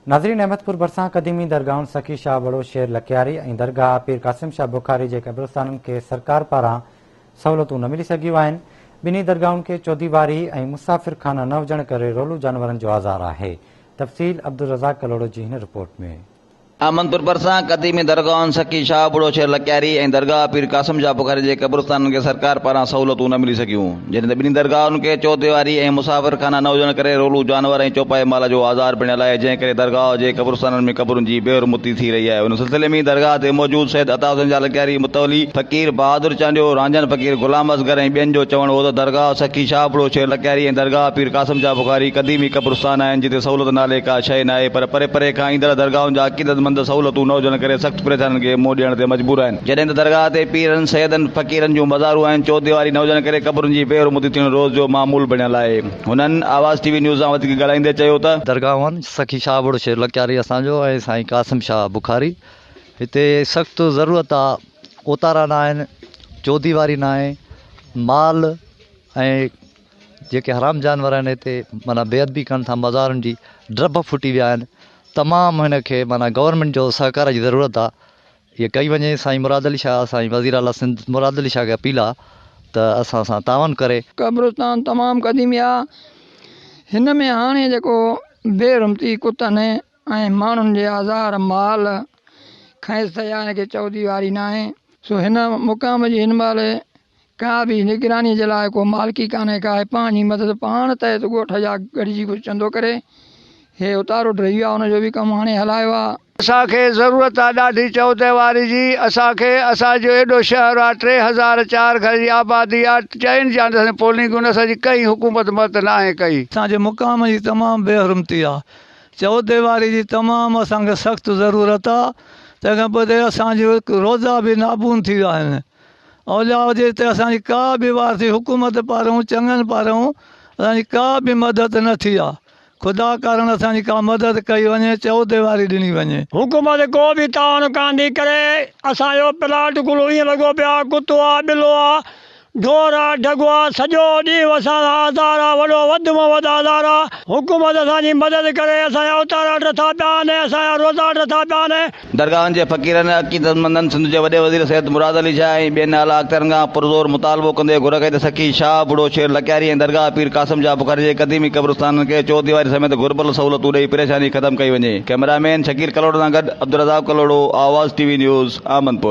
नाज़रीन, अहमदपुर भरिसां क़दीमी दरगाहुनि सखी शाह बड़ो शेर लकियारी ऐं दरगाह पीर कासिम शाह बुखारी जे क़ब्रिस्ताननि खे सरकार पारां सहूलियतूं न मिली सघियूं आहिनि। ॿिन्ही दरगाहुनि खे चौधीवारी ऐं मुसाफ़िर खाना न हुजण करे रोलू जानवरनि जो आज़ार आहे। तफ़सील अब्दुल रज़ाक कलोड़ो जी हिन रिपोर्ट में। अहमदपुर भरिसां क़दीमी दरगाहुनि सखी शाह बड़ो शेर लकियारी ऐं दरगाह पीर कासिम शाह बुखारी जे क़ब्रिस्ताननि खे सरकार पारां सहूलियतूं न मिली सघियूं, जॾहिं त ॿिन्ही दरगाहुनि खे चौधीवारी ऐं मुसाफ़िर खाना न हुजण करे रोलू जानवर ऐं चौपाए माल जो आज़ार पिणियल आहे, जंहिं करे दरगाह जे क़ब्रिस्ताननि में क़बरुनि जी बेहरमती थी रही आहे। उन सिलसिले में दरगाह ते मौजूद सैयद अता हुसैन शाह लकियारी, मुतवली फ़कीर बहादुर चांडियो, रांझन फ़कीर गुलाम असगर ऐं ॿियनि जो चवणु हो त दरगाह सखी शाह बड़ो शेर लकियारी ऐं दरगाह पीर कासिम शाह बुखारी क़दीमी क़ब्रिस्तान आहिनि, जिते सहूलियत नाले का शइ न आहे, पर परे परे खां ईंदड़ दरगाहुनि जा अक़ीदतमंद सहूलियतूं न हुजण करे सख़्त परेशानियुनि खे मुंहुं ॾियण ते मजबूर आहिनि। जॾहिं त दरगाह ते पीरनि सैयदनि फ़कीरनि जूं मज़ारूं आहिनि, चौधीवारी न हुजण करे क़बरुनि जी बेहरमती थियण रोज़ जो मामूल बणियल आहे। हुननि आवाज़ टीवी न्यूज़ सां वधीक ॻाल्हाईंदे चयो त दरगाहुनि सखी शाह बड़ो शेर लकियारी असांजो ऐं साईं कासिम शाह बुखारी, हिते सख़्तु ज़रूरत आहे। ओतारा न आहिनि, चौधीवारी न आहे, माल ऐं जेके हराम जानवर आहिनि हिते माना बेअदबी कनि था, मज़ारुनि जी ड्रब फुटी विया आहिनि। तमामु हिन खे माना गवर्नमेंट जो सहकार जी ज़रूरत आहे। इहे कई वञे साईं मुराद अली शाह, साईं वज़ीर आला सिंध मुराद अली शाह खे अपील आहे त असां सां तावन करे। क़ब्रिस्तान तमामु क़दीमी आहे। हिन में हाणे जेको बेरमती कुतनि ऐं माण्हुनि जे आज़ार माल खैस थिया, हिनखे चौधीवारी न आहे। सो हिन मुक़ाम जी हिन महिल का बि निगरानी जे लाइ को मालिकी कान्हे का, पंहिंजी मदद पाण तहत ॻोठ जा गॾिजी कुझु चंदो करे हे उतारो ड्रही आहे, हुनजो बि कमु हाणे हलायो आहे। असांखे ज़रूरत आहे ॾाढी चौधीवारी जी। असांजो एॾो शहर आहे, 3004 घर जी आबादी आहे, चइनि जा पोलिंग उन असांजी कई हुकूमत मत न आहे कई। असांजे मुक़ाम जी तमामु बेहरमती आहे, चौधीवारी जी तमामु असांखे सख़्तु ज़रूरत आहे। तंहिंखां पोइ असांजो रोज़ा बि नाबून थी विया आहिनि। औलिया हुजे त असांजी का बि वार थी हुकूमत पारां चङनि पारां असांजी का बि मदद न थी आहे। ख़ुदा कारण असांजी का मदद कई वञे, चौधीवारी ॾिनी वञे। हुकूमत को बि तावन कान थी करे। असांजो प्लाट गुलो ईअं लॻो पियो आहे, कुतो आहे, ॿिलो आहे, ढोर आहे, ढगो आहे, सॼो ॾींहुं असां आज़ार आहे, वॾो वधि में वधि आज़ार आहे। हुकूमत असांजी मदद करे, असांजा उतारा नथा पिया आहिनि, असांजा रोज़ा नथा पिया आहिनि। दरगाहनि जे फ़कीरनि अक़ीदतमंदनि सिंध जे वॾे वज़ीर सैयद मुराद अली शाह ऐं ॿियनि आला अख़्तरनि खां पुरज़ोर मुतालबो कंदे घुर कई त सखी शाह बड़ो शेर लकियारी ऐं दरगाह पीर कासिम शाह बुखारी जे क़दीमी क़ब्रिस्ताननि खे चौधीवारी समेत घुरबल सहूलियतूं ॾेई परेशानी ख़तमु कई वञे। कैमरामैन शकीर कलोड़ो सां गॾु अब्दुल रज़ाक कलोड़ो, आवाज़ टीवी न्यूज़, अहमदपुर।